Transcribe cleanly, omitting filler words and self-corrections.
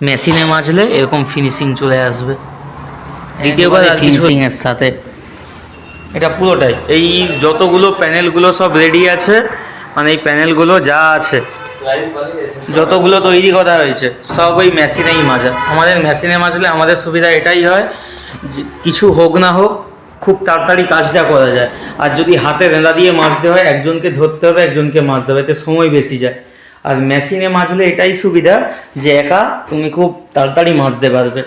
মেশিনে মাজলে এরকম ফিনিশিং চলে আসবে। দ্বিতীয়বার ফিনিশিংয়ের সাথে এটা পুরোটাই এই যতগুলো প্যানেলগুলো সব রেডি আছে, মানে এই প্যানেলগুলো যা আছে যতগুলো তৈরি করা হয়েছে সব ওই মেশিনেই মাজা। আমাদের মেশিনে মাজলে আমাদের সুবিধা এটাই হয় যে কিছু হোক না হোক খুব তাড়াতাড়ি কাজটা করা যায়। আর যদি হাতে রেঁধা দিয়ে মাজতে হয় একজনকে ধরতে হবে, একজনকে মাজতে হবে, এতে সময় বেশি যায়। আর মেশিনে মাজলে এটাই সুবিধা যে একা তুমি খুব তাড়াতাড়ি মাজতে পারবে।